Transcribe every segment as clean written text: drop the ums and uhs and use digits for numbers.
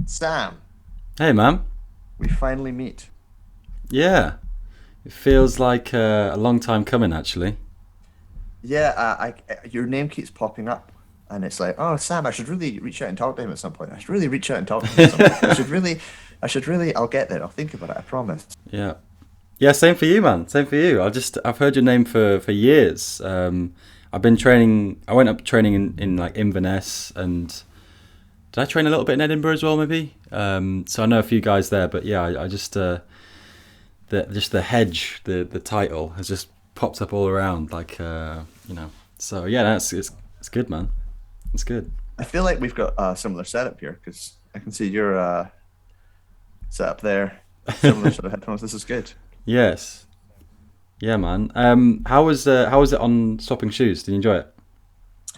Sam, Hey, man. we finally meet. Yeah, it feels like a long time coming, actually. Yeah, your name keeps popping up, and it's like, oh, Sam, I should really reach out and talk to him at some point. I should really reach out and talk to him at some point. I should really. I'll get there. I'll think about it. I promise. Yeah, yeah. Same for you, man. Same for you. I've heard your name for years. I've been training. I went up training in like Inverness, and did I train a little bit in Edinburgh as well, maybe? So I know a few guys there, but yeah, I just the Hedge, the title has just popped up all around, like So yeah, it's good, man. It's good. I feel like we've got a similar setup here because I can see your setup there. Similar sort of headphones. This is good. Yes. Yeah, man. How was it on swapping shoes? Did you enjoy it?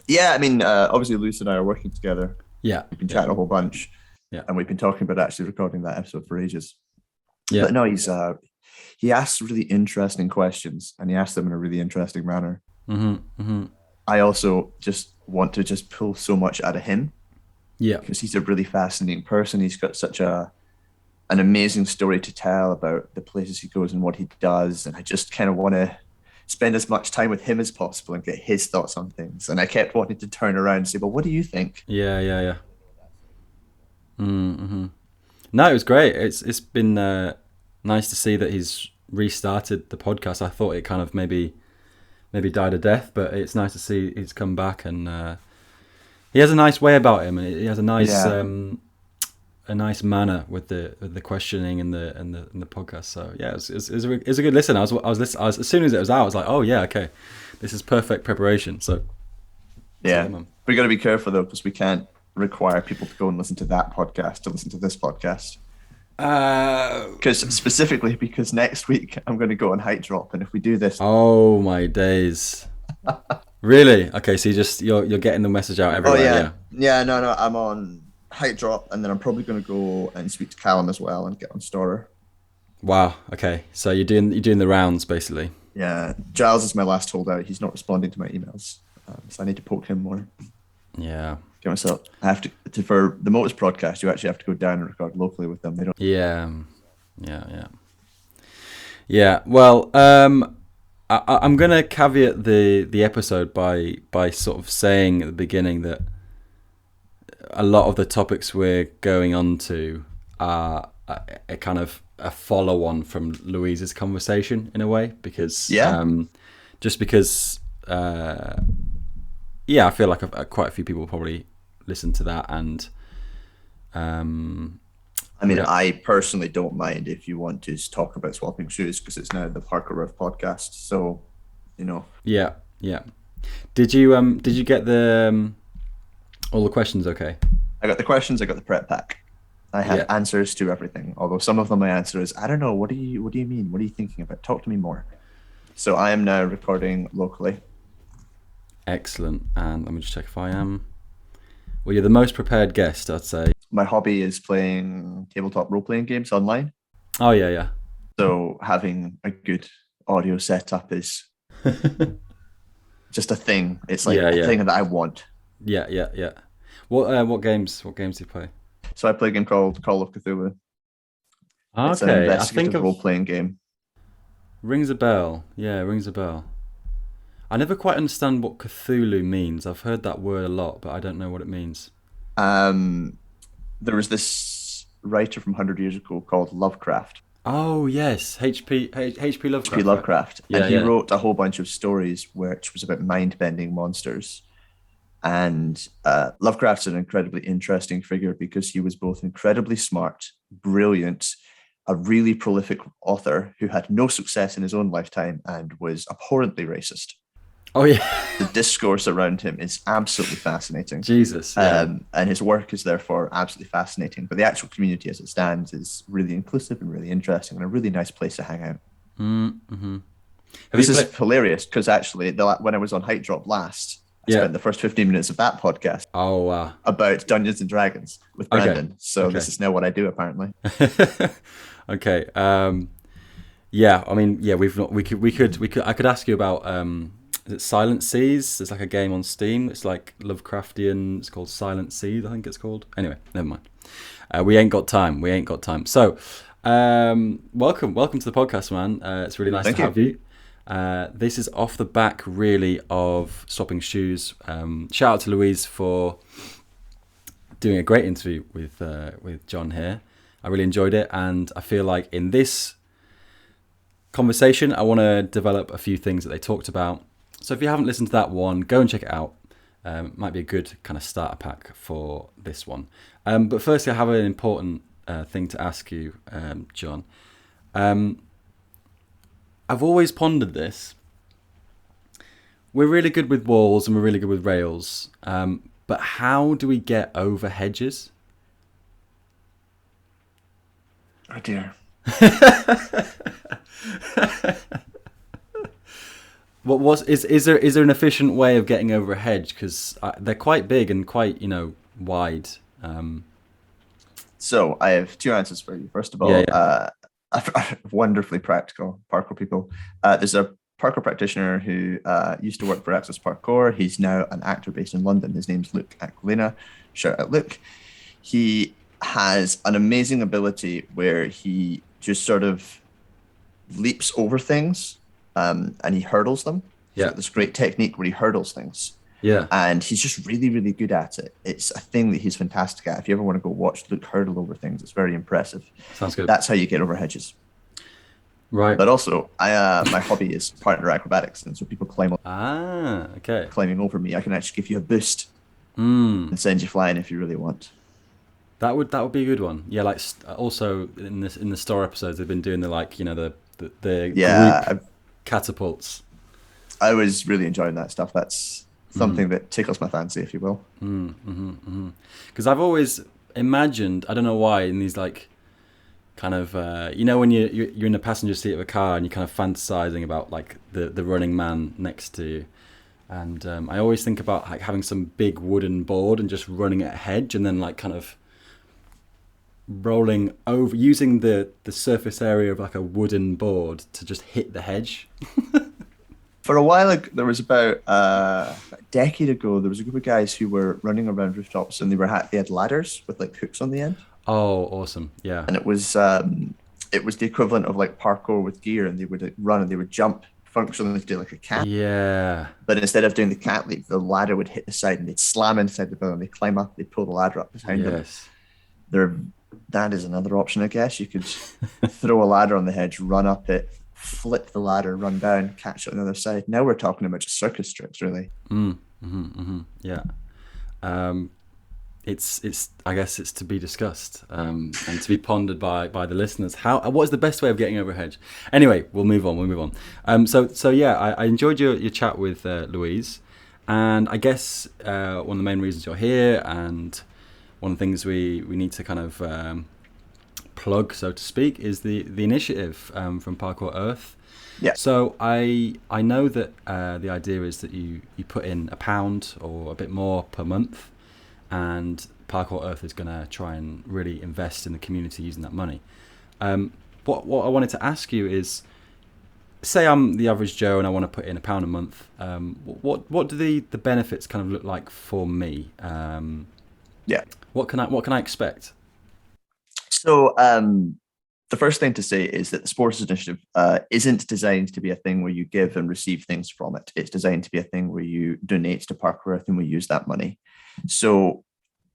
Yeah, I mean, obviously, Lucy and I are working together. Yeah. We've been Yeah. chatting a whole bunch, Yeah. and we've been talking about actually recording that episode for ages. Yeah. But no, he asks really interesting questions, and he asks them in a really interesting manner. Mhm. Mhm. I also just want to just pull so much out of him Yeah. because he's a really fascinating person. He's got such an amazing story to tell about the places he goes and what he does, and I just kind of want to spend as much time with him as possible and get his thoughts on things. And I kept wanting to turn around and say, "Well, what do you think?" Yeah. Yeah. Yeah. Mhm. No, it was great. It's been nice to see that he's restarted the podcast. I thought it kind of maybe died a death, but it's nice to see he's come back, and he has a nice way about him, and he has Yeah, a nice manner with the questioning and the podcast. So yeah, it was a good listen. As soon as it was out, I was like, oh yeah, okay, this is perfect preparation. So yeah, yeah. man. We got to be careful though because we can't require people to go and listen to that podcast to listen to this podcast. Uh, Because next week I'm going to go on height drop, and if we do this, oh my days. Really? Okay, so you're getting the message out oh everywhere. yeah, Yeah. yeah, no, I'm on height drop, and then I'm probably going to go and speak to Callum as well and get on Storer. Wow. Okay, so you're doing the rounds basically. Yeah, Giles is my last holdout. He's not responding to my emails, so I need to poke him more. Yeah. Get myself. I have to for the Motus podcast. You actually have to go down and record locally with them. They don't. Yeah. Yeah. Yeah. Yeah. Well, I'm gonna caveat the episode by sort of saying at the beginning that a lot of the topics we're going on to are a kind of a follow on from Louise's conversation in a way, because Yeah, just because yeah, I feel like quite a few people probably listen to that, and um, I mean, yeah, I personally don't mind if you want to talk about swapping shoes because it's now the Parkour Earth podcast. So, you know, yeah, yeah. Did you get the all the questions? Okay. I got the questions. I got the prep pack. I have Yeah. answers to everything. Although some of them, my answer is, I don't know. What do you mean? What are you thinking about? Talk to me more. So I am now recording locally. Excellent. And let me just check if I am. Well, you're the most prepared guest, I'd say. My hobby is playing tabletop role playing games online. Oh yeah, yeah. So having a good audio setup is just a thing. It's like Yeah, a yeah, thing that I want. yeah, yeah, yeah. What games do you play? So I play a game called Call of Cthulhu. It's an Okay, I think investigative role of playing game. rings a bell. Yeah, rings a bell. I never quite understand what Cthulhu means. I've heard that word a lot, but I don't know what it means. Um, there was this writer from 100 years ago called Lovecraft, Oh yes, H.P. H.P Lovecraft, right? Lovecraft, and Yeah, he yeah. wrote a whole bunch of stories which was about mind-bending monsters. And Lovecraft's an incredibly interesting figure because he was both incredibly smart, brilliant, a really prolific author who had no success in his own lifetime and was abhorrently racist. Oh yeah. The discourse around him is absolutely fascinating. Jesus. Yeah. And his work is therefore absolutely fascinating. But the actual community as it stands is really inclusive and really interesting and a really nice place to hang out. Mm-hmm. Have you This is played? hilarious because actually, when I was on Height Drop last, I Yeah. spent the first 15 minutes of that podcast Oh wow. about Dungeons and Dragons with Okay. Brandon. So Okay. this is now what I do, apparently. Okay. Yeah. I mean, yeah. We've not. We could. I could ask you about. Is it Silent Seas? There's like a game on Steam. It's like Lovecraftian. It's called Silent Seas, I think it's called. Anyway, never mind. We ain't got time. We ain't got time. So, welcome to the podcast, man. It's really nice to Thank you. have you. This is off the back, really, of Swapping Shoes. Shout out to Louise for doing a great interview with John here. I really enjoyed it, and I feel like in this conversation, I want to develop a few things that they talked about. So if you haven't listened to that one, go and check it out. Might be a good kind of starter pack for this one. But firstly, I have an important thing to ask you, John. I've always pondered this. We're really good with walls and we're really good with rails. But how do we get over hedges? Oh dear. Is there an efficient way of getting over a hedge? Because they're quite big and quite wide. So I have two answers for you. First of all, Yeah. wonderfully practical parkour people. There's a parkour practitioner who used to work for Access Parkour. He's now an actor based in London. His name's Luke Aquilina. Shout out Luke. He has an amazing ability where he just sort of leaps over things and he hurdles them. He's Yeah. got this great technique where he hurdles things. Yeah. And he's just really, really good at it. It's a thing that he's fantastic at. If you ever want to go watch Luke hurdle over things, it's very impressive. Sounds good. That's how you get over hedges. Right. But also, my hobby is partner acrobatics, and so people Okay. climbing over me. I can actually give you a boost Mm. and send you flying if you really want. That would be a good one. Yeah, like also in the store episodes, they've been doing the Yeah, group catapults. I was really enjoying that stuff. That's something that tickles my fancy, if you will. Because I've always imagined, I don't know why, in these like kind of when you're in the passenger seat of a car and you're kind of fantasizing about like the running man next to you, and I always think about like having some big wooden board and just running at a hedge and then like kind of rolling over using the surface area of like a wooden board to just hit the hedge. For a while, there was about a decade ago, there was a group of guys who were running around rooftops, and they had ladders with like hooks on the end, Oh, awesome. Yeah. and it was the equivalent of like parkour with gear, and they would like, run and they would jump functionally to do like a cat. Yeah. But instead of doing the cat leap, the ladder would hit the side and they'd slam inside the building. They'd climb up, they'd pull the ladder up behind them. Yes. That is another option, I guess. You could throw a ladder on the hedge, run up it, flip the ladder, run down, catch it on the other side. Now we're talking about just circus tricks, really. Yeah. It's I guess it's to be discussed and to be pondered by the listeners. What is the best way of getting over a hedge? Anyway, we'll move on. So yeah, I enjoyed your chat with Louise, and I guess one of the main reasons you're here, and one of the things we need to kind of plug, so to speak, is the initiative from Parkour Earth. Yeah. So I know that the idea is that you put in £1 or a bit more per month, and Parkour Earth is going to try and really invest in the community using that money. What I wanted to ask you is, say I'm the average Joe and I want to put in £1 a month. What do the benefits kind of look like for me? Yeah. What can I expect? So the first thing to say is that the Sports Initiative isn't designed to be a thing where you give and receive things from it. It's designed to be a thing where you donate to Parkour Earth and we use that money. So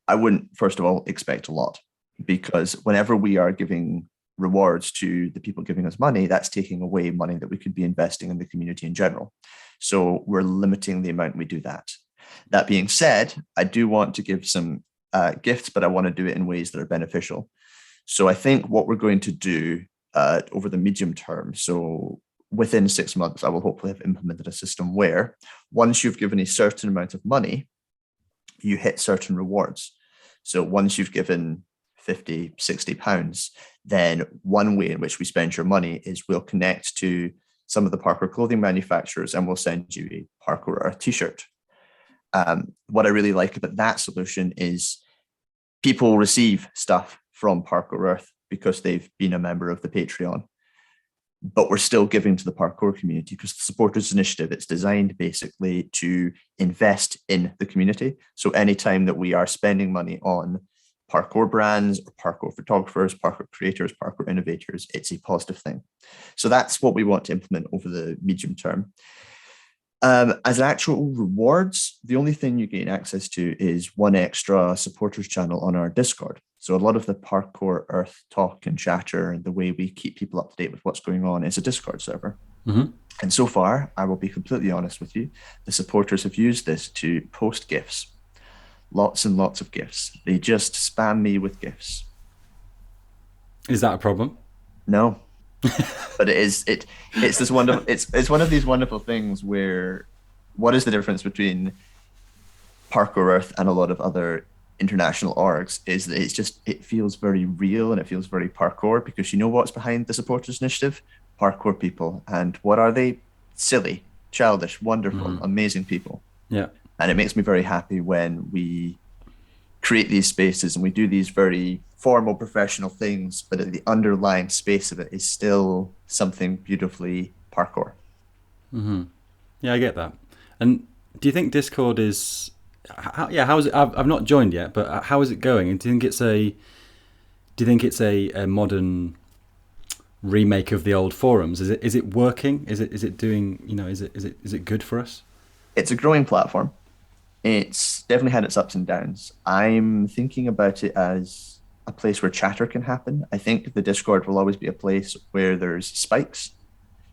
I wouldn't, first of all, expect a lot, because whenever we are giving rewards to the people giving us money, that's taking away money that we could be investing in the community in general. So we're limiting the amount we do that. That being said, I do want to give some gifts, but I want to do it in ways that are beneficial. So I think what we're going to do over the medium term, so within 6 months, I will hopefully have implemented a system where once you've given a certain amount of money, you hit certain rewards. So once you've given 50, 60 pounds, then one way in which we spend your money is we'll connect to some of the Parkour clothing manufacturers and we'll send you a Parkour Earth t-shirt. What I really like about that solution is people receive stuff from Parkour Earth because they've been a member of the Patreon, but we're still giving to the parkour community because the Supporters Initiative, it's designed basically to invest in the community. So anytime that we are spending money on parkour brands or parkour photographers, parkour creators, parkour innovators. It's a positive thing. So that's what we want to implement over the medium term. As actual rewards, the only thing you gain access to is one extra supporters channel on our Discord. So a lot of the Parkour Earth talk and chatter and the way we keep people up to date with what's going on is a Discord server. Mm-hmm. And so far, I will be completely honest with you, the supporters have used this to post GIFs, lots and lots of GIFs. They just spam me with GIFs. Is that a problem? No, but it's this wonderful it's one of these wonderful things where what is the difference between Parkour Earth and a lot of other international orgs is that it feels very real and it feels very parkour because you know what's behind the supporters initiative? Parkour people. And what are they? Silly, childish, wonderful, amazing people. Yeah. And it makes me very happy when we create these spaces and we do these very formal professional things, but the underlying space of it is still something beautifully parkour. Yeah, I get that. And do you think Discord is? How is it? I've not joined yet, but how is it going? And do you think it's a modern remake of the old forums? Is it working? Is it doing? Is it good for us? It's a growing platform. It's definitely had its ups and downs. I'm thinking about it as a place where chatter can happen. I think the Discord will always be a place where there's spikes.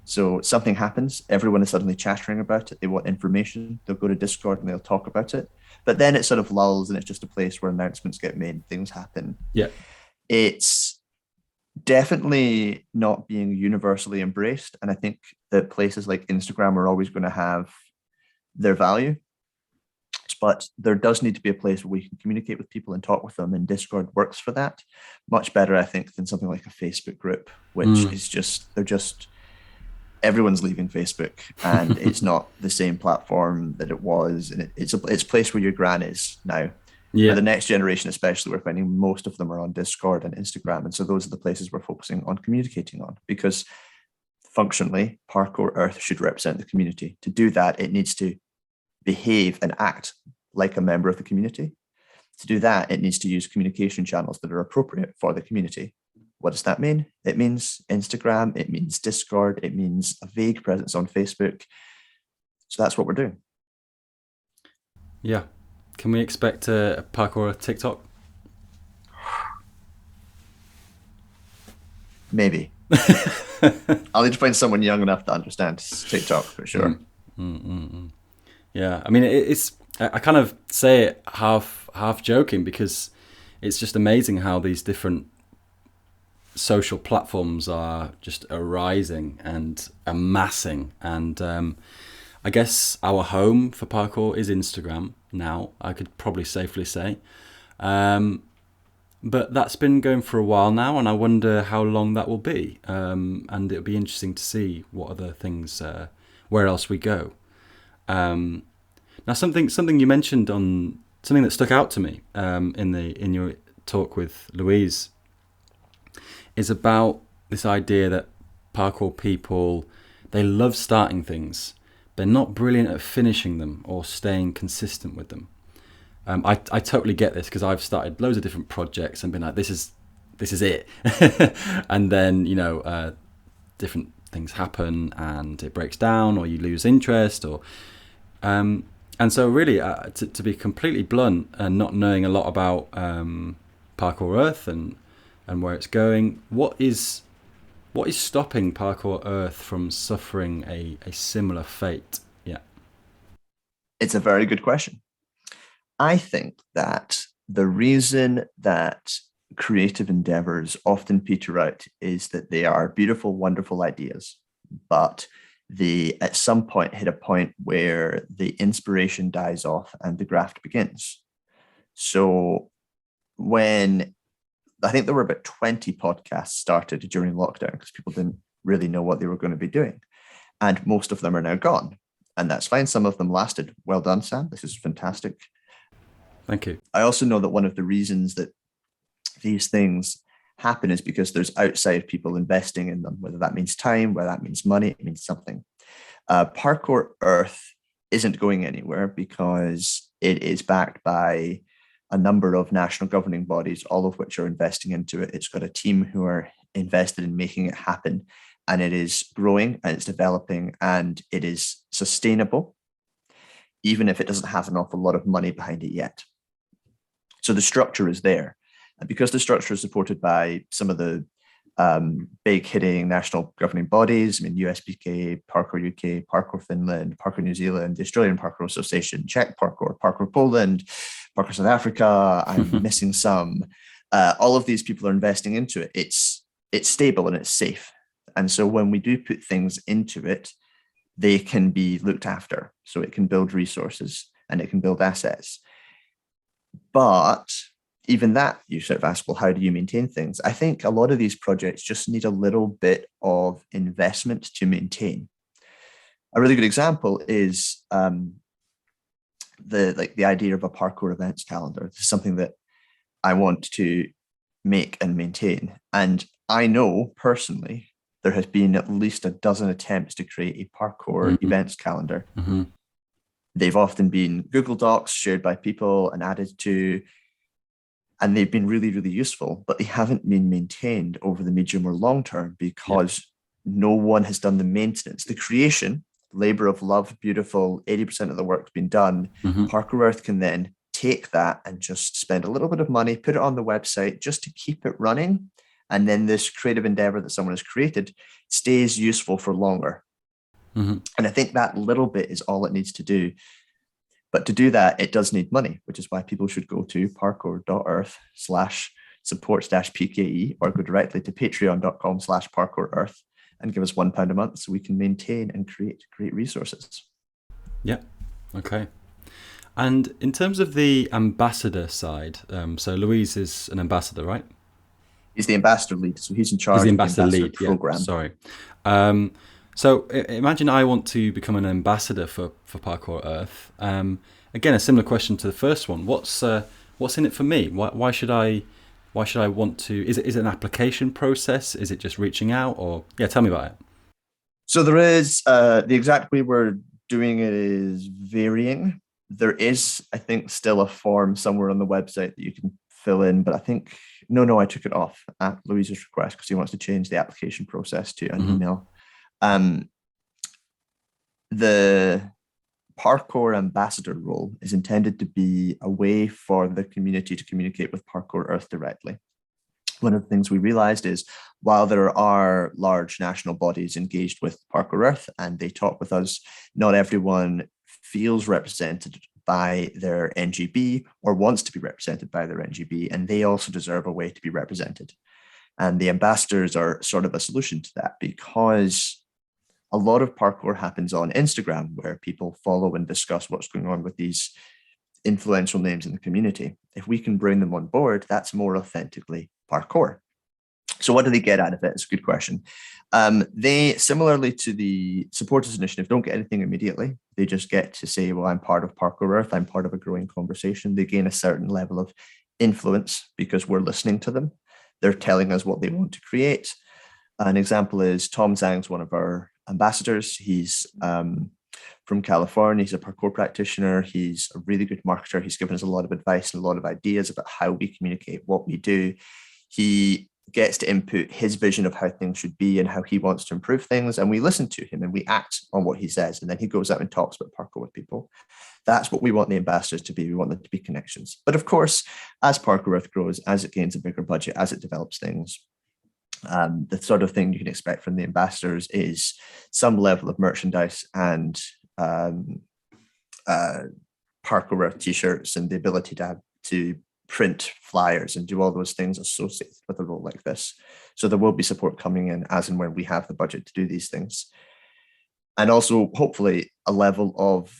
So something happens, everyone is suddenly chattering about it. They want information. They'll go to Discord and they'll talk about it. But then it sort of lulls and it's just a place where announcements get made, things happen. Yeah. It's definitely not being universally embraced. And I think that places like Instagram are always going to have their value. But there does need to be a place where we can communicate with people and talk with them, and Discord works for that much better, I think, than something like a Facebook group, which is just everyone's leaving Facebook, and it's not the same platform that it was, and it's a place where your gran is now. Yeah. For the next generation, especially, we're finding most of them are on Discord and Instagram, and so those are the places we're focusing on communicating on because functionally, Parkour Earth should represent the community. To do that, it needs to behave and act like a member of the community. To do that, it needs to use communication channels that are appropriate for the community. What does that mean? It means Instagram, it means Discord, it means a vague presence on Facebook. So that's what we're doing. Yeah. Can we expect a Parkour TikTok? Maybe. I'll need to find someone young enough to understand TikTok for sure. Yeah, I mean, I kind of say it half joking because it's just amazing how these different social platforms are just arising and amassing. And I guess our home for parkour is Instagram now, I could probably safely say. But that's been going for a while now, and I wonder how long that will be. And it'll be interesting to see what other things, where else we go. Now, something you mentioned on something that stuck out to me in your talk with Louise is about this idea that parkour people, they love starting things. They're not brilliant at finishing them or staying consistent with them. I totally get this because I've started loads of different projects and been like, this is it, and then different things happen and it breaks down or you lose interest or. And so really, to be completely blunt and not knowing a lot about Parkour Earth and where it's going, what is stopping Parkour Earth from suffering a similar fate? Yeah. It's a very good question. I think that the reason that creative endeavors often peter out is that they are beautiful, wonderful ideas, but they at some point hit a point where the inspiration dies off and the graft begins. So when I think there were about 20 podcasts started during lockdown because people didn't really know what they were going to be doing. And most of them are now gone. And that's fine. Some of them lasted. Well done, Sam. This is fantastic. Thank you. I also know that one of the reasons that these things happen is because there's outside people investing in them, whether that means time, whether that means money, it means something. Parkour Earth isn't going anywhere because it is backed by a number of national governing bodies, all of which are investing into it. It's got a team who are invested in making it happen. And it is growing and it's developing and it is sustainable, even if it doesn't have an awful lot of money behind it yet. So the structure is there. And because the structure is supported by some of the big hitting national governing bodies, I mean, USPK, Parkour UK, Parkour Finland, Parkour New Zealand, the Australian Parkour Association, Czech Parkour, Parkour Poland, Parkour South Africa, I'm missing some. All of these people are investing into it. It's stable and it's safe. And so when we do put things into it, they can be looked after. So it can build resources and it can build assets. But even that, you sort of ask, well, how do you maintain things? I think a lot of these projects just need a little bit of investment to maintain. A really good example is the idea of a parkour events calendar. This is something that I want to make and maintain. And I know personally there has been at least a dozen attempts to create a parkour events calendar. They've often been Google Docs shared by people and added to, and they've been really, really useful, but they haven't been maintained over the medium or long term because no one has done the maintenance. The creation, labor of love, beautiful, 80% of the work's been done. Parkour Earth can then take that and just spend a little bit of money, put it on the website just to keep it running. And then this creative endeavor that someone has created stays useful for longer. And I think that little bit is all it needs to do. But to do that, it does need money, which is why people should go to parkour.earth/support-PKE or go directly to patreon.com/parkourearth and give us £1 a month so we can maintain and create great resources. Yeah. Okay. And in terms of the ambassador side, so Louise is an ambassador, right? He's the ambassador lead, so he's in charge of the ambassador lead program. Yeah, sorry. So imagine I want to become an ambassador for Parkour Earth. Again, a similar question to the first one. What's in it for me? Why should I want to? Is it an application process? Is it just reaching out? Or tell me about it. So there is the exact way we're doing it is varying. There is, I think, still a form somewhere on the website that you can fill in, but I think I took it off at Louise's request because he wants to change the application process to an email. The Parkour ambassador role is intended to be a way for the community to communicate with Parkour Earth directly. One of the things we realized is while there are large national bodies engaged with Parkour Earth and they talk with us, not everyone feels represented by their NGB or wants to be represented by their NGB, and they also deserve a way to be represented. And the ambassadors are sort of a solution to that because a lot of parkour happens on Instagram where people follow and discuss what's going on with these influential names in the community. If we can bring them on board, that's more authentically parkour. So what do they get out of it? It's a good question. They, similarly to the supporters initiative, don't get anything immediately. They just get to say, well, I'm part of Parkour Earth. I'm part of a growing conversation. They gain a certain level of influence because we're listening to them. They're telling us what they want to create. An example is Tom Zhang's one of our ambassadors. He's from California. He's a parkour practitioner. He's a really good marketer. He's given us a lot of advice and a lot of ideas about how we communicate, what we do. He gets to input his vision of how things should be and how he wants to improve things. And we listen to him and we act on what he says. And then he goes out and talks about parkour with people. That's what we want the ambassadors to be. We want them to be connections. But of course, as Parkour Earth grows, as it gains a bigger budget, as it develops things, the sort of thing you can expect from the ambassadors is some level of merchandise and Parkour Earth t-shirts and the ability to print flyers and do all those things associated with a role like this. So there will be support coming in as and when we have the budget to do these things. And also, hopefully, a level of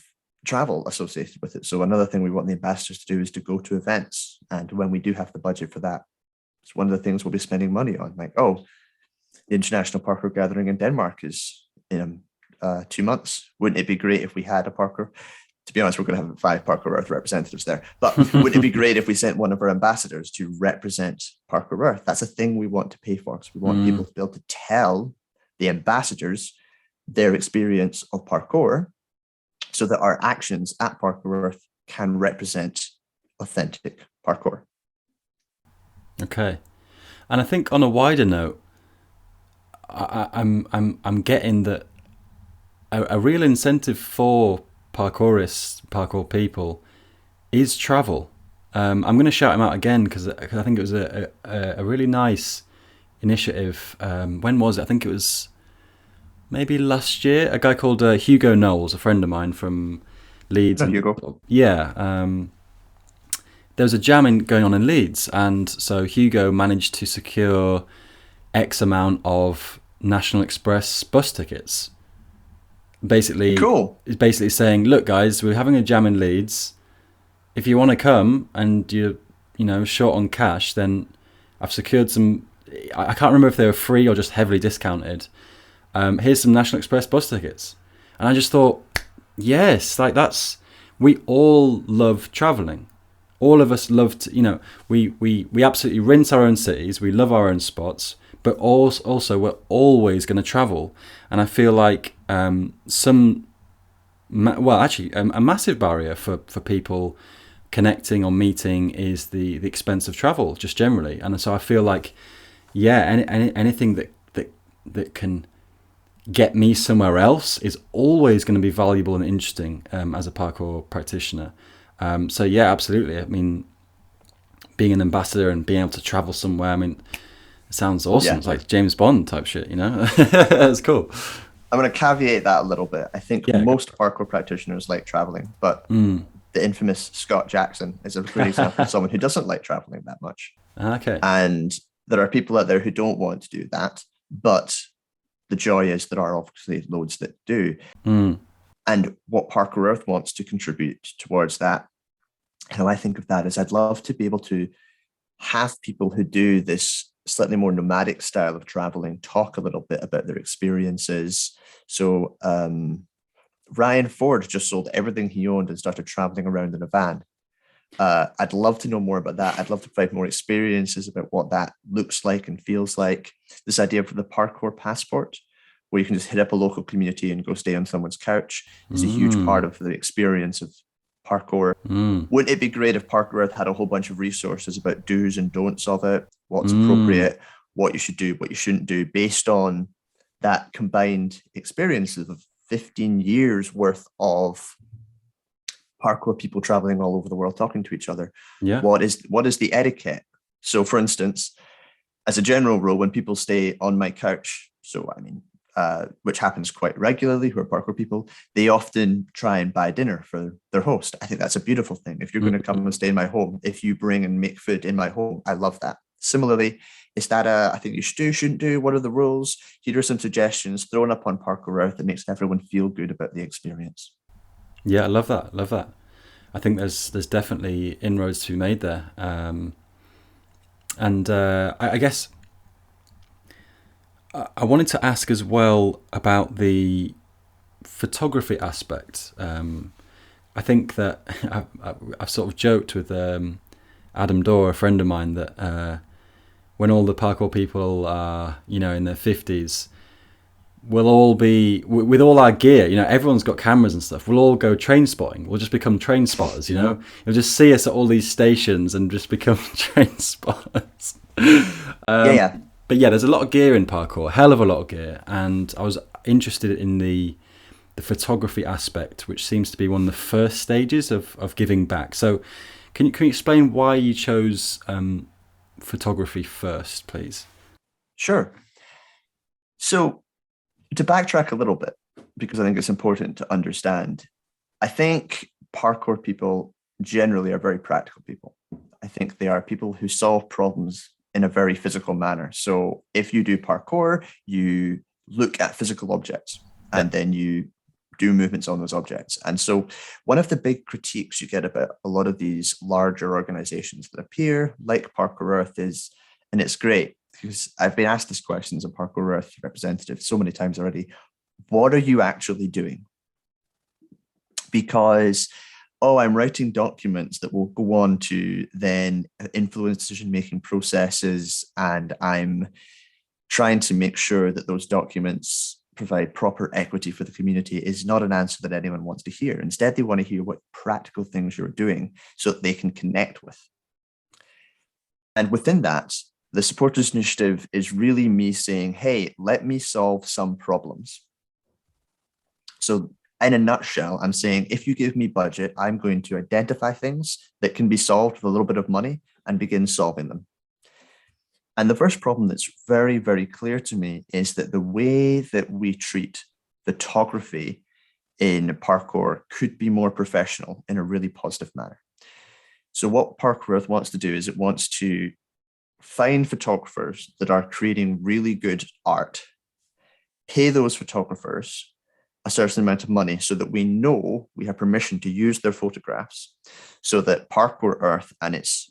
travel associated with it. So another thing we want the ambassadors to do is to go to events. And when we do have the budget for that, it's one of the things we'll be spending money on. Like, the International Parkour Gathering in Denmark is in 2 months. Wouldn't it be great if we had a parkour? To be honest, we're going to have 5 Parkour Earth representatives there. But wouldn't it be great if we sent one of our ambassadors to represent Parkour Earth? That's a thing we want to pay for because we want people to be able to tell the ambassadors their experience of parkour so that our actions at Parkour Earth can represent authentic parkour. Okay. And I think on a wider note, I'm getting that a real incentive for parkourists, parkour people, is travel. I'm going to shout him out again because I think it was a really nice initiative. When was it? I think it was maybe last year. A guy called Hugo Knowles, a friend of mine from Leeds, No, and Hugo. yeah, there was a jam going on in Leeds, and so Hugo managed to secure X amount of National Express bus tickets. Basically, Cool. it's basically saying, "Look, guys, we're having a jam in Leeds. If you want to come and you're short on cash, then I've secured some. I can't remember if they were free or just heavily discounted. Here's some National Express bus tickets." And I just thought, yes, like we all love traveling. All of us love to, we absolutely rinse our own cities. We love our own spots, but also we're always going to travel. And I feel like a massive barrier for people connecting or meeting is the expense of travel, just generally. And so I feel like, yeah, anything that can get me somewhere else is always going to be valuable and interesting as a parkour practitioner. So yeah, absolutely. I mean, being an ambassador and being able to travel somewhere, I mean, it sounds awesome. Yeah. It's like James Bond type shit, That's cool. I'm going to caveat that a little bit. I think Yeah. most parkour practitioners like traveling, but the infamous Scott Jackson is a good example of someone who doesn't like traveling that much. Okay. And there are people out there who don't want to do that, but the joy is there are obviously loads that do. And what Parkour Earth wants to contribute towards that, how I think of that is I'd love to be able to have people who do this slightly more nomadic style of traveling talk a little bit about their experiences. So Ryan Ford just sold everything he owned and started traveling around in a van. I'd love to know more about that. I'd love to provide more experiences about what that looks like and feels like. This idea for the parkour passport, where you can just hit up a local community and go stay on someone's couch, is a huge part of the experience of parkour. Wouldn't it be great if Parkour Earth had a whole bunch of resources about do's and don'ts of it, what's appropriate, what you should do, what you shouldn't do, based on that combined experiences of 15 years worth of parkour people traveling all over the world talking to each other. Yeah. What is the etiquette? So, for instance, as a general rule, when people stay on my couch, so I mean, which happens quite regularly, who are parkour people, they often try and buy dinner for their host. I think that's a beautiful thing. If you're going to come and stay in my home, if you bring and make food in my home, I love that. Similarly, is that I think you should do, shouldn't do? What are the rules? Here are some suggestions thrown up on Parkour Earth that makes everyone feel good about the experience. Yeah, I love that. Love that. I think there's definitely inroads to be made there. I guess I wanted to ask as well about the photography aspect. I think that I've sort of joked with Adam Dorr, a friend of mine, that when all the parkour people are, in their 50s, we'll all be, with all our gear, everyone's got cameras and stuff, we'll all go train spotting. We'll just become train spotters, You'll just see us at all these stations and just become train spotters. Yeah. But yeah, there's a lot of gear in parkour, hell of a lot of gear. And I was interested in the photography aspect, which seems to be one of the first stages of giving back. So can you explain why you chose photography first, please? Sure. So to backtrack a little bit, because I think it's important to understand, I think parkour people generally are very practical people. I think they are people who solve problems in a very physical manner. So if you do parkour, you look at physical objects and then you do movements on those objects. And so one of the big critiques you get about a lot of these larger organizations that appear like Parkour Earth is, and it's great because I've been asked this question as a Parkour Earth representative so many times already, what are you actually doing? Because I'm writing documents that will go on to then influence decision-making processes, and I'm trying to make sure that those documents provide proper equity for the community is not an answer that anyone wants to hear. Instead, they want to hear what practical things you're doing so that they can connect with. And within that, the supporters initiative is really me saying, hey, let me solve some problems. So in a nutshell, I'm saying, if you give me budget, I'm going to identify things that can be solved with a little bit of money and begin solving them. And the first problem that's very, very clear to me is that the way that we treat photography in parkour could be more professional in a really positive manner. So what Parkour Earth wants to do is it wants to find photographers that are creating really good art, pay those photographers a certain amount of money so that we know we have permission to use their photographs, so that Parkour Earth and its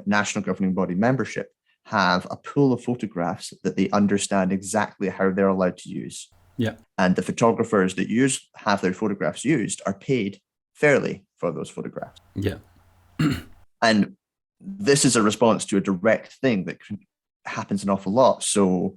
national governing body membership have a pool of photographs that they understand exactly how they're allowed to use. Yeah. And the photographers that have their photographs used are paid fairly for those photographs. Yeah. And this is a response to a direct thing that happens an awful lot. So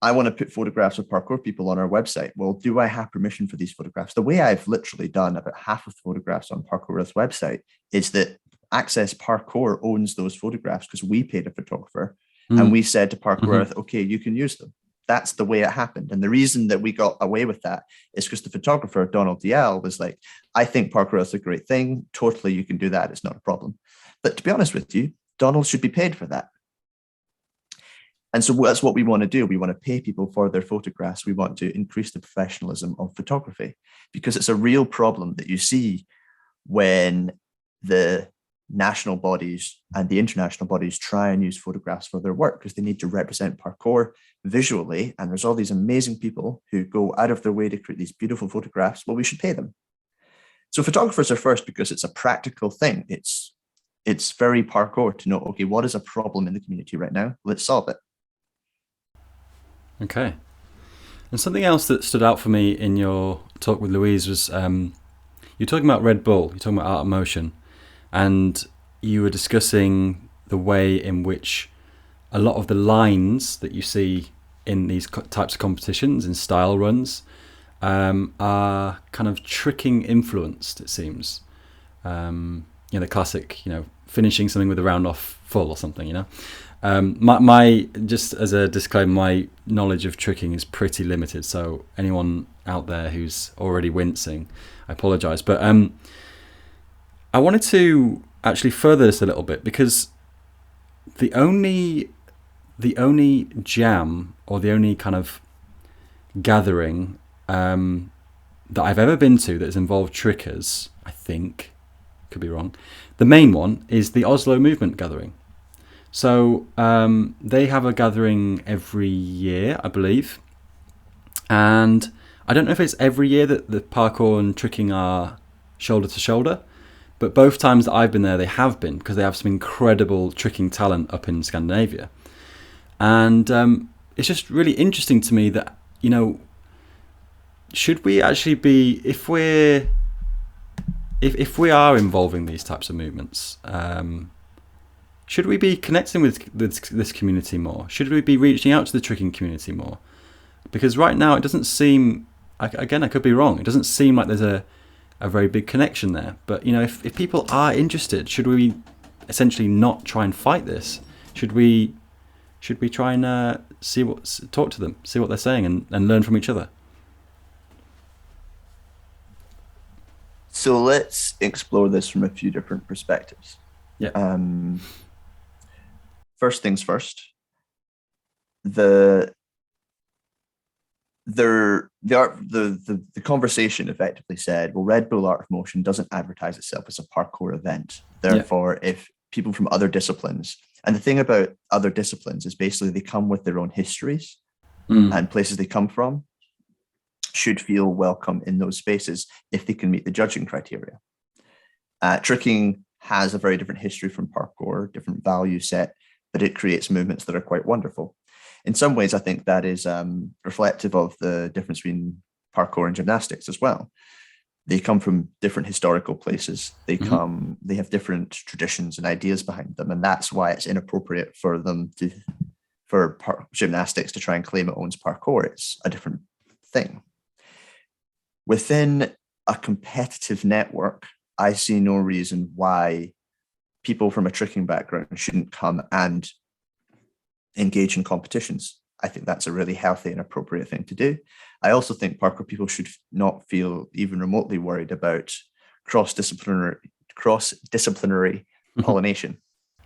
I want to put photographs of parkour people on our website. Well, do I have permission for these photographs? The way I've literally done about half of the photographs on Parkour Earth's website is that Access Parkour owns those photographs because we paid a photographer and we said to Parkour Earth, okay, you can use them. That's the way it happened. And the reason that we got away with that is because the photographer, Donald DL, was like, I think Parkour Earth is a great thing. Totally, you can do that. It's not a problem. But to be honest with you, Donald should be paid for that. And so that's what we want to do. We want to pay people for their photographs. We want to increase the professionalism of photography, because it's a real problem that you see when the national bodies and the international bodies try and use photographs for their work, because they need to represent parkour visually. And there's all these amazing people who go out of their way to create these beautiful photographs. Well, we should pay them. So photographers are first because it's a practical thing. It's very parkour to know, okay, what is a problem in the community right now? Let's solve it. Okay. And something else that stood out for me in your talk with Louise was you're talking about Red Bull, you're talking about Art of Motion, and you were discussing the way in which a lot of the lines that you see in these types of competitions, in style runs, are kind of tricking influenced, it seems. The classic, finishing something with a round off full or something, my just as a disclaimer, my knowledge of tricking is pretty limited, so anyone out there who's already wincing, I apologize. But I wanted to actually further this a little bit, because the only jam, or the only kind of gathering that I've ever been to that has involved trickers, I think, could be wrong, the main one is the Oslo Movement gathering. So they have a gathering every year, I believe, and I don't know if it's every year that the parkour and tricking are shoulder to shoulder, but both times that I've been there, they have been, because they have some incredible tricking talent up in Scandinavia. And it's just really interesting to me that, should we actually be, if we are involving these types of movements, should we be connecting with this community more? Should we be reaching out to the tricking community more? Because right now it doesn't seem, again, I could be wrong, it doesn't seem like there's a very big connection there. But if people are interested, should we essentially not try and fight this? Should we try and talk to them, see what they're saying, and learn from each other? So let's explore this from a few different perspectives. Yeah. First things first, the conversation effectively said, well, Red Bull Art of Motion doesn't advertise itself as a parkour event. Therefore, if people from other disciplines, and the thing about other disciplines is basically they come with their own histories and places they come from, should feel welcome in those spaces if they can meet the judging criteria. Tricking has a very different history from parkour, different value set, but it creates movements that are quite wonderful. In some ways, I think that is reflective of the difference between parkour and gymnastics as well. They come from different historical places. They have different traditions and ideas behind them, and that's why it's inappropriate for gymnastics to try and claim it owns parkour. It's a different thing. Within a competitive network, I see no reason why people from a tricking background shouldn't come and engage in competitions. I think that's a really healthy and appropriate thing to do. I also think parkour people should not feel even remotely worried about cross-disciplinary pollination.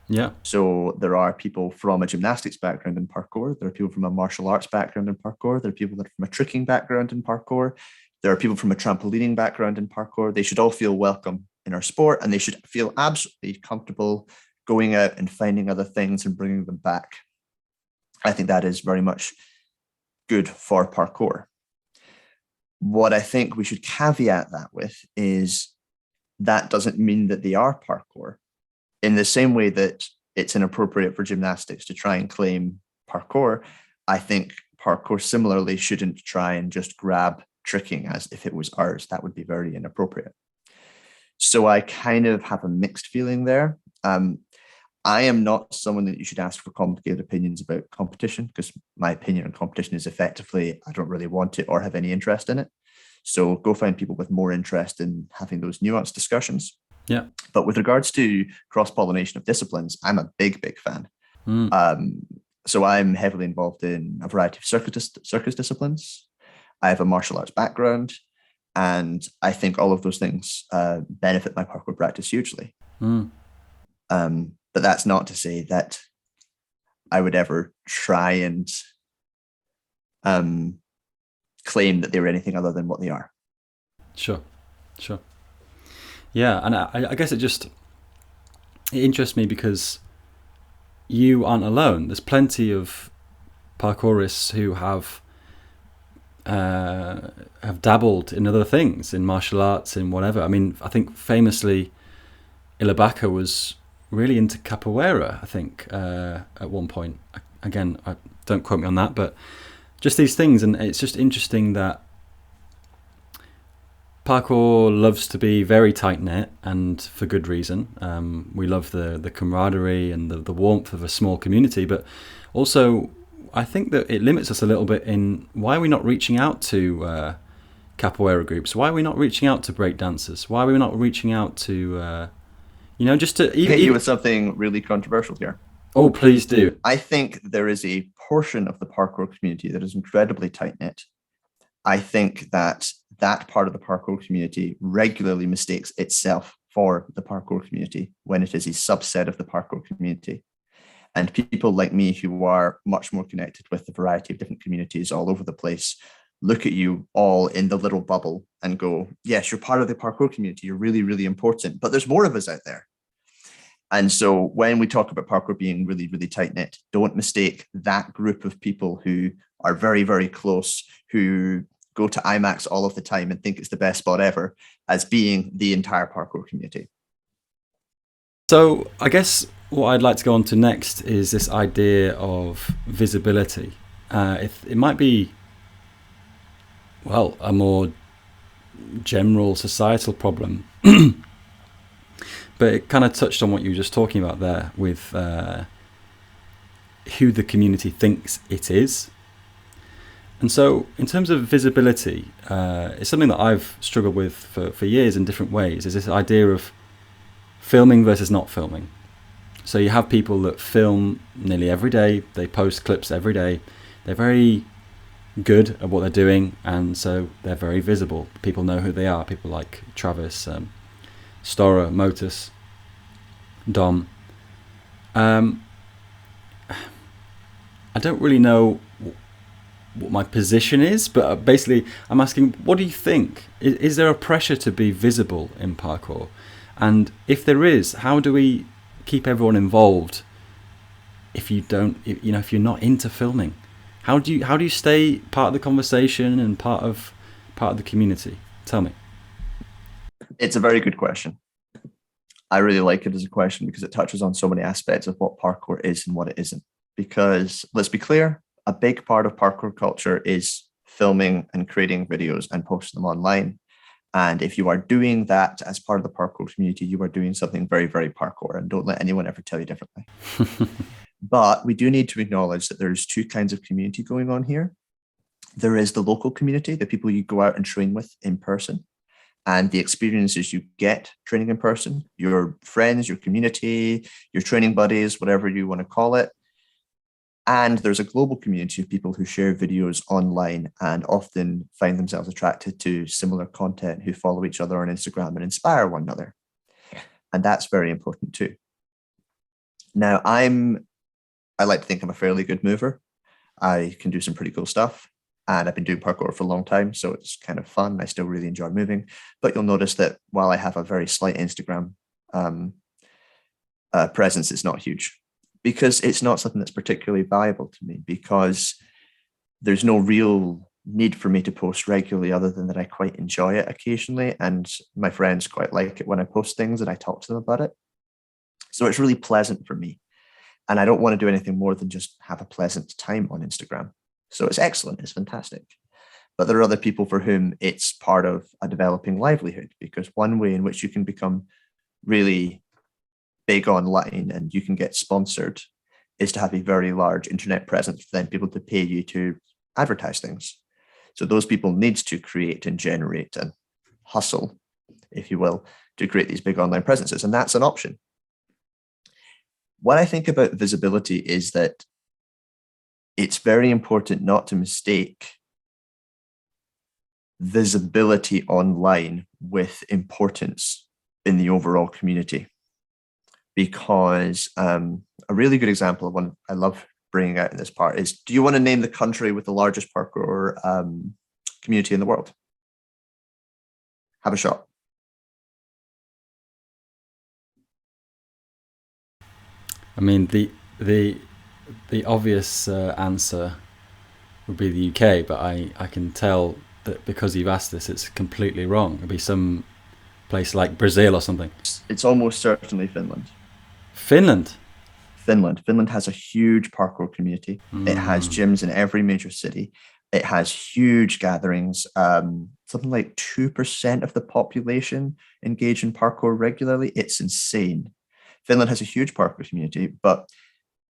Yeah. So there are people from a gymnastics background in parkour. There are people from a martial arts background in parkour. There are people that are from a tricking background in parkour. There are people from a trampolining background in parkour. They should all feel welcome in our sport, and they should feel absolutely comfortable going out and finding other things and bringing them back. I think that is very much good for parkour. What I think we should caveat that with is that doesn't mean that they are parkour. In the same way that it's inappropriate for gymnastics to try and claim parkour, I think parkour similarly shouldn't try and just grab tricking as if it was ours. That would be very inappropriate. So I kind of have a mixed feeling there. I am not someone that you should ask for complicated opinions about competition, because my opinion on competition is effectively, I don't really want it or have any interest in it. So go find people with more interest in having those nuanced discussions. Yeah. But with regards to cross-pollination of disciplines, I'm a big fan. So I'm heavily involved in a variety of circus disciplines. I have a martial arts background, and I think all of those things benefit my parkour practice hugely. But that's not to say that I would ever try and claim that they were anything other than what they are. Sure. Yeah, and I guess it interests me because you aren't alone. There's plenty of parkourists who have dabbled in other things, in martial arts, in whatever. I mean, I think famously, Ilabaka was really into capoeira, I think, at one point. Again, don't quote me on that, but just these things. And it's just interesting that parkour loves to be very tight-knit, and for good reason. We love the camaraderie and the warmth of a small community, but also I think that it limits us a little bit in why are we not reaching out to capoeira groups? Why are we not reaching out to break dancers? Why are we not reaching out to... just to hit you with something really controversial here. Oh, please do. I think there is a portion of the parkour community that is incredibly tight-knit. I think that part of the parkour community regularly mistakes itself for the parkour community when it is a subset of the parkour community. And people like me who are much more connected with the variety of different communities all over the place look at you all in the little bubble and go, yes, you're part of the parkour community. You're really, really important, but there's more of us out there. And so when we talk about parkour being really, really tight-knit, don't mistake that group of people who are very, very close, who go to IMAX all of the time and think it's the best spot ever, as being the entire parkour community. So I guess what I'd like to go on to next is this idea of visibility. It might be, well, a more general societal problem, but it kind of touched on what you were just talking about there with who the community thinks it is. And so in terms of visibility, it's something that I've struggled with for years in different ways, is this idea of filming versus not filming. So you have people that film nearly every day, they post clips every day, they're very good at what they're doing, and so they're very visible. People know who they are, people like Travis, Stora, Motus, Dom. I don't really know what my position is, but basically I'm asking, what do you think? Is there a pressure to be visible in parkour? And if there is, how do we keep everyone involved if you don't, if you're not into filming? How do you stay part of the conversation and part of the community? Tell me. It's a very good question. I really like it as a question because it touches on so many aspects of what parkour is and what it isn't. Because let's be clear, a big part of parkour culture is filming and creating videos and posting them online. And if you are doing that as part of the parkour community, you are doing something very, very parkour, and don't let anyone ever tell you differently. But we do need to acknowledge that there's two kinds of community going on here. There is the local community, the people you go out and train with in person. and the experiences you get training in person, your friends, your community, your training buddies, whatever you want to call it. And there's a global community of people who share videos online and often find themselves attracted to similar content, who follow each other on Instagram and inspire one another. And that's very important too. Now, I like to think I'm a fairly good mover. I can do some pretty cool stuff. And I've been doing parkour for a long time, so it's kind of fun. I still really enjoy moving. But you'll notice that while I have a very slight Instagram um, presence, it's not huge, because it's not something that's particularly valuable to me, because there's no real need for me to post regularly, other than that I quite enjoy it occasionally. And my friends quite like it when I post things and I talk to them about it. So it's really pleasant for me. And I don't want to do anything more than just have a pleasant time on Instagram. So it's excellent. It's fantastic. But there are other people for whom it's part of a developing livelihood, because one way in which you can become really big online and you can get sponsored is to have a very large internet presence for then people to pay you to advertise things. So those people need to create and generate and hustle, if you will, to create these big online presences. And that's an option. What I think about visibility is that it's very important not to mistake visibility online with importance in the overall community. Because a really good example of one I love bringing out in this part is, do you want to name the country with the largest parkour community in the world? Have a shot. I mean, the obvious answer would be the UK, but I can tell that because you've asked this, it's completely wrong. It'd be some place like Brazil or something. It's almost certainly Finland. Finland. Finland has a huge parkour community. It has gyms in every major city. It has huge gatherings. Something like 2% of the population engage in parkour regularly. It's insane. Finland has a huge parkour community, but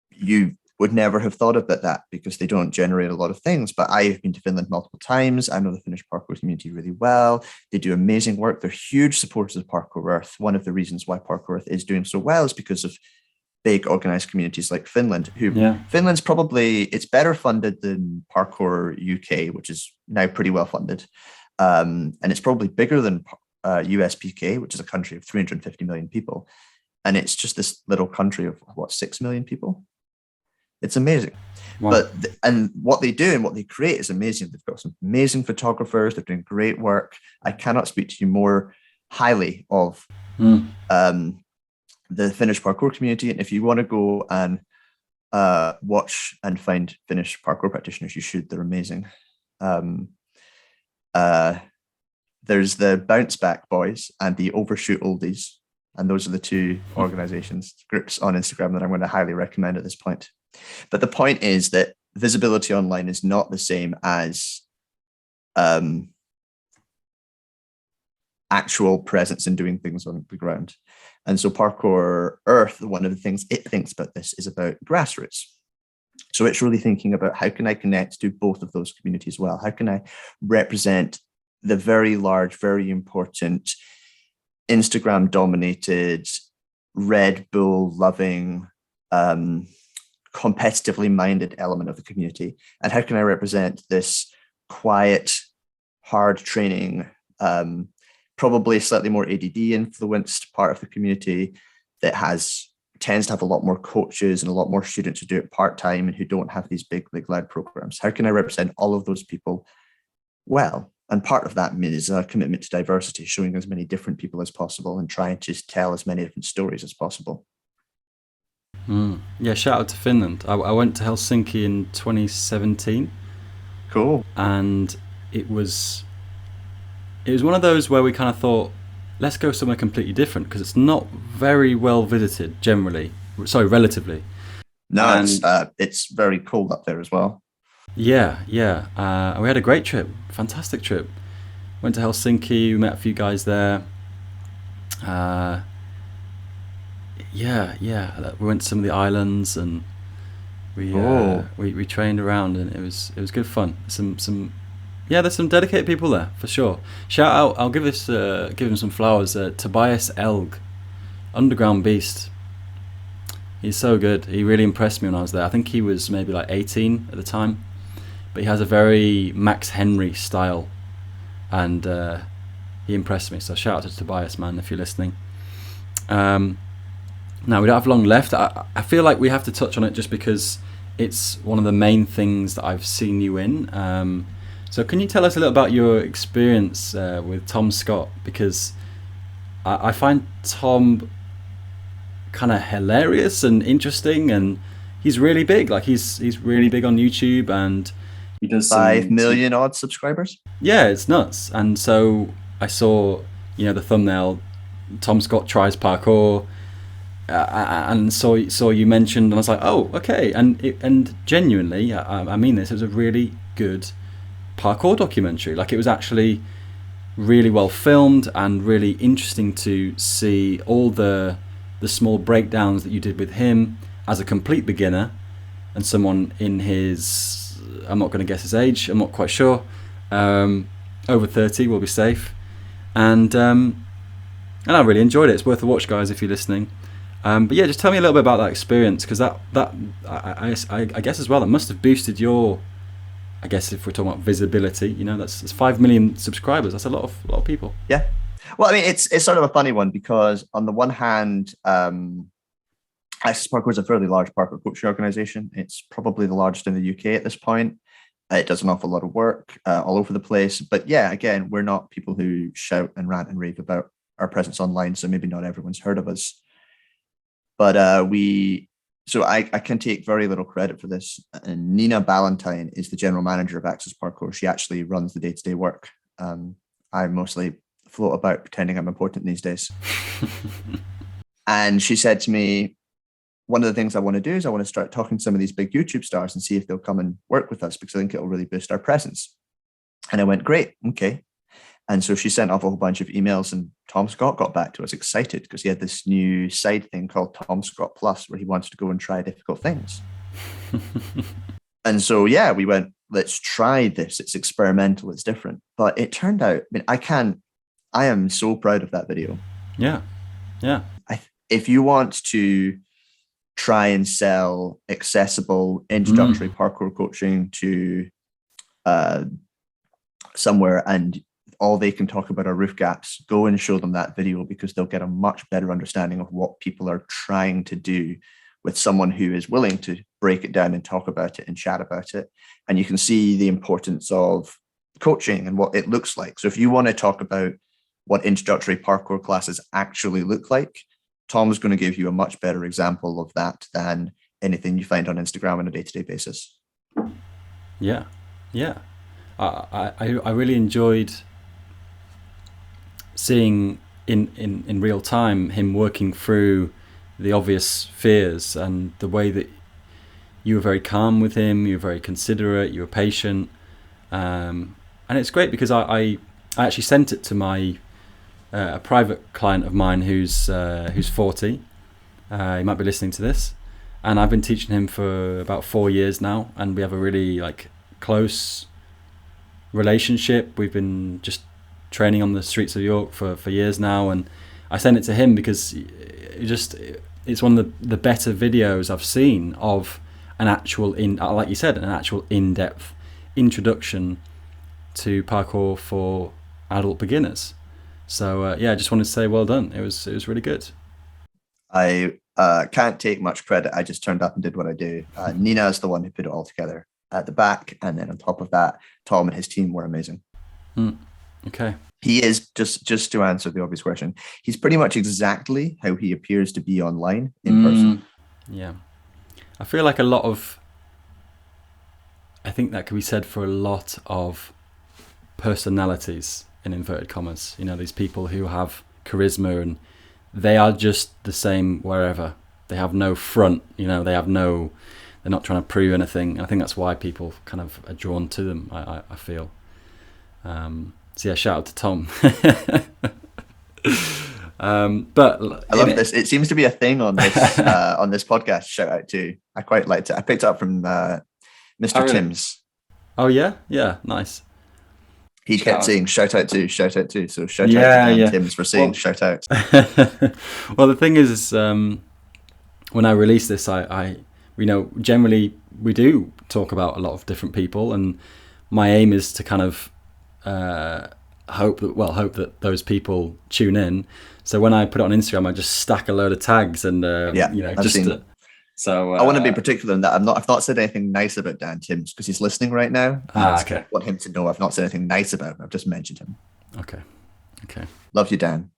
you would never have thought about that because they don't generate a lot of things. But I have been to Finland multiple times. I know the Finnish parkour community really well. They do amazing work. They're huge supporters of Parkour Earth. One of the reasons why Parkour Earth is doing so well is because of big organized communities like Finland, Finland's probably, it's better funded than Parkour UK, which is now pretty well funded. And it's probably bigger than USPK, which is a country of 350 million people. And it's just this little country of 6 million people. It's amazing. Wow. And what they do and what they create is amazing. They've got some amazing photographers. They're doing great work. I cannot speak to you more highly of the Finnish parkour community. And if you want to go and watch and find Finnish parkour practitioners, you should. They're amazing. There's the Bounce Back Boys and the Overshoot Oldies. And those are the two organizations, groups on Instagram that I'm going to highly recommend at this point. But the point is that visibility online is not the same as actual presence in doing things on the ground. And so Parkour Earth, one of the things it thinks about this is about grassroots. So it's really thinking about, how can I connect to both of those communities well? How can I represent the very large, very important, Instagram dominated, Red Bull loving, competitively minded element of the community? And how can I represent this quiet, hard training, probably slightly more ADD influenced part of the community that tends to have a lot more coaches and a lot more students who do it part-time and who don't have these big loud programs? How can I represent all of those people well? And part of that is a commitment to diversity, showing as many different people as possible and trying to tell as many different stories as possible. Yeah, shout out to Finland. I went to Helsinki in 2017. Cool. And it was one of those where we kind of thought, let's go somewhere completely different, because it's not very well visited generally. Sorry, relatively. No, it's very cold up there as well. Yeah. We had a great trip, fantastic trip. Went to Helsinki, we met a few guys there. We went to some of the islands and we trained around, and it was good fun. Some Yeah, there's some dedicated people there for sure. Shout out! I'll give him some flowers. Tobias Elg, Underground Beast. He's so good. He really impressed me when I was there. I think he was maybe like 18 at the time, but he has a very Max Henry style, and he impressed me. So shout out to Tobias, man, if you're listening. Now we don't have long left. I feel like we have to touch on it just because it's one of the main things that I've seen you in. So can you tell us a little about your experience with Tom Scott? Because I find Tom kind of hilarious and interesting, and he's really big. Like he's really big on YouTube, and he does 5 million odd subscribers. Yeah, it's nuts. And so I saw, the thumbnail, Tom Scott tries parkour, and saw you mentioned, and I was like, oh, okay. And genuinely, I mean this, it was a really good parkour documentary. Like, it was actually really well filmed and really interesting to see all the small breakdowns that you did with him as a complete beginner and someone in his, I'm not going to guess his age, I'm not quite sure, over 30, we'll be safe. And I really enjoyed it. It's worth a watch, guys, if you're listening. But yeah, just tell me a little bit about that experience, because I guess as well, that must have boosted your, I guess if we're talking about visibility, that's 5 million subscribers. That's a lot of people. Yeah. Well, I mean, it's sort of a funny one, because on the one hand, Access Parkour is a fairly large parkour coaching organization. It's probably the largest in the UK at this point. It does an awful lot of work all over the place. But yeah, again, we're not people who shout and rant and rave about our presence online, so maybe not everyone's heard of us. But I can take very little credit for this. And Nina Ballantyne is the general manager of Access Parkour. She actually runs the day-to-day work. I mostly float about pretending I'm important these days. And she said to me, one of the things I want to do is I want to start talking to some of these big YouTube stars and see if they'll come and work with us, because I think it'll really boost our presence. And I went, great, okay. And so she sent off a whole bunch of emails, and Tom Scott got back to us excited because he had this new side thing called Tom Scott Plus, where he wanted to go and try difficult things. And so, yeah, we went, let's try this. It's experimental. It's different. But it turned out, I am so proud of that video. Yeah. Yeah. If you want to try and sell accessible introductory parkour coaching to somewhere, and all they can talk about are roof gaps, go and show them that video, because they'll get a much better understanding of what people are trying to do with someone who is willing to break it down and talk about it and chat about it. And you can see the importance of coaching and what it looks like. So if you want to talk about what introductory parkour classes actually look like, Tom's going to give you a much better example of that than anything you find on Instagram on a day-to-day basis. Yeah. Yeah. I really enjoyed seeing in real time him working through the obvious fears, and the way that you were very calm with him, you were very considerate, you were patient, and it's great because I actually sent it to my a private client of mine who's 40. He might be listening to this, and I've been teaching him for about 4 years now, and we have a really close relationship. We've been just training on the streets of York for years now, and I sent it to him because it's one of the better videos I've seen of an actual like you said, an actual in-depth introduction to parkour for adult beginners. So I just wanted to say well done. It was really good. I can't take much credit. I just turned up and did what I do. Nina is the one who put it all together at the back, and then on top of that, Tom and his team were amazing. Okay. He is, just to answer the obvious question, he's pretty much exactly how he appears to be online in person. Yeah. I feel like I think that could be said for a lot of personalities, in inverted commas. These people who have charisma, and they are just the same wherever. They have no front, they're not trying to prove anything. And I think that's why people kind of are drawn to them, I feel. So yeah, shout out to Tom. But I love this. It seems to be a thing on this on this podcast. Shout out to. I quite liked it. I picked it up from Mr. Timms. Oh yeah, nice. He kept Shout saying shout out to, shout out to. So shout out to Yeah, Dan yeah. Timms for saying Well, shout out. well, the thing is, when I release this, generally we do talk about a lot of different people, and my aim is to kind of hope that those people tune in. So when I put it on Instagram, I just stack a load of tags, and Yeah, I've just seen. so. I want to be particular in that I've not said anything nice about Dan Timms because he's listening right now, and I Okay, want him to know I've not said anything nice about him. I've just mentioned him. okay. Love you, Dan.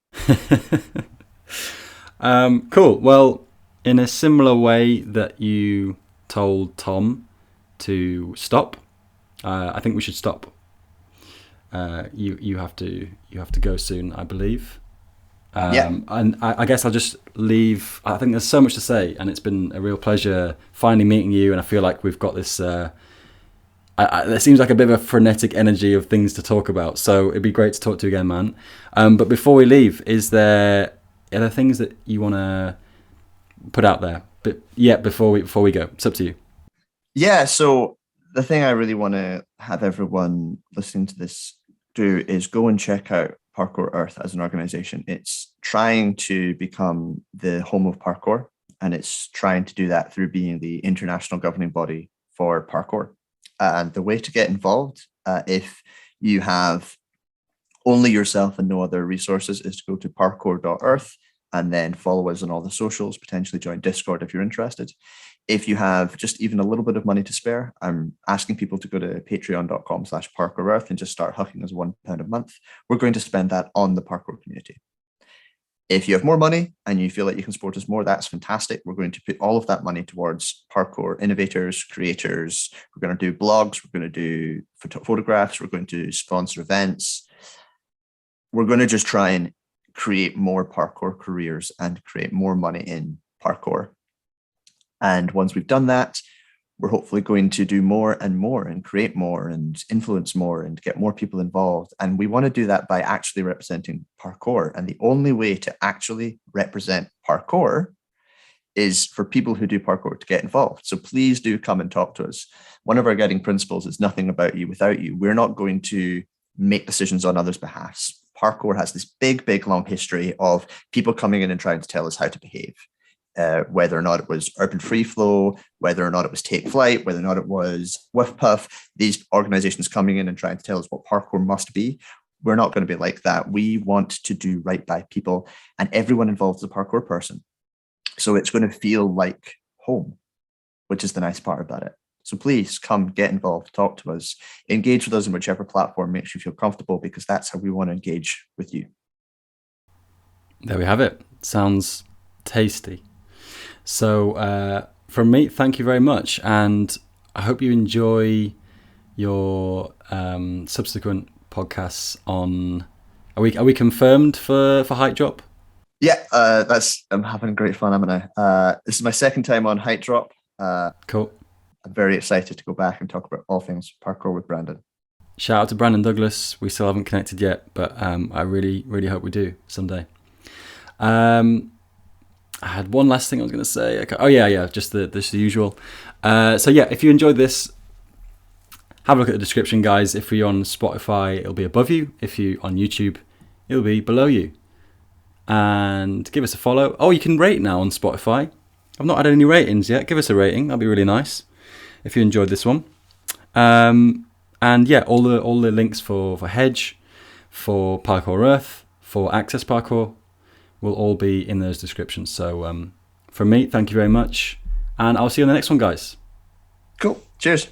Cool. Well, in a similar way that you told Tom to stop, I think we should stop. You have to go soon, I believe. Yeah, And I guess I'll just leave. I think there's so much to say, and it's been a real pleasure finally meeting you. And I feel like we've got this. There seems like a bit of a frenetic energy of things to talk about. So it'd be great to talk to you again, man. But before we leave, are there things that you want to put out there? But yeah, before we go, it's up to you. yeah. So the thing I really want to have everyone listening to this do is go and check out Parkour Earth as an organization. It's trying to become the home of parkour, and it's trying to do that through being the international governing body for parkour. And the way to get involved, if you have only yourself and no other resources, is to go to parkour.earth and then follow us on all the socials, potentially join Discord if you're interested. If you have just even a little bit of money to spare, I'm asking people to go to patreon.com/parkourearth and just start hucking us £1 a month. We're going to spend that on the parkour community. If you have more money and you feel like you can support us more, that's fantastic. We're going to put all of that money towards parkour innovators, creators. We're going to do blogs. We're going to do photographs. We're going to sponsor events. We're going to just try and create more parkour careers and create more money in parkour. And once we've done that, we're hopefully going to do more and create more and influence more and get more people involved. And we want to do that by actually representing parkour. And the only way to actually represent parkour is for people who do parkour to get involved. So please do come and talk to us. One of our guiding principles is nothing about you without you. We're not going to make decisions on others' behalfs. Parkour has this big, long history of people coming in and trying to tell us how to behave. Whether or not it was urban free flow, whether or not it was take flight, whether or not it was whiff puff, these organizations coming in and trying to tell us what parkour must be. We're not going to be like that. We want to do right by people, and everyone involved is a parkour person. So it's going to feel like home, which is the nice part about it. So please come get involved, talk to us, engage with us in whichever platform makes you feel comfortable, because that's how we want to engage with you. There we have it. Sounds tasty. So from me, thank you very much, and I hope you enjoy your subsequent podcasts on. Are we confirmed for Height Drop? Yeah, I'm having great fun, haven't I? This is my second time on Height Drop. Cool. I'm very excited to go back and talk about all things parkour with Brandon. Shout out to Brandon Douglas. We still haven't connected yet, but I really hope we do someday. I had one last thing I was going to say. Okay. Oh yeah, just the usual. So yeah, if you enjoyed this, have a look at the description, guys. If you're on Spotify, it'll be above you. If you're on YouTube, it'll be below you. And give us a follow. Oh, you can rate now on Spotify. I've not had any ratings yet. Give us a rating. That'd be really nice if you enjoyed this one. And yeah, all the links for Hedge, for Parkour Earth, for Access Parkour will all be in those descriptions. So from me, thank you very much. And I'll see you on the next one, guys. Cool. Cheers.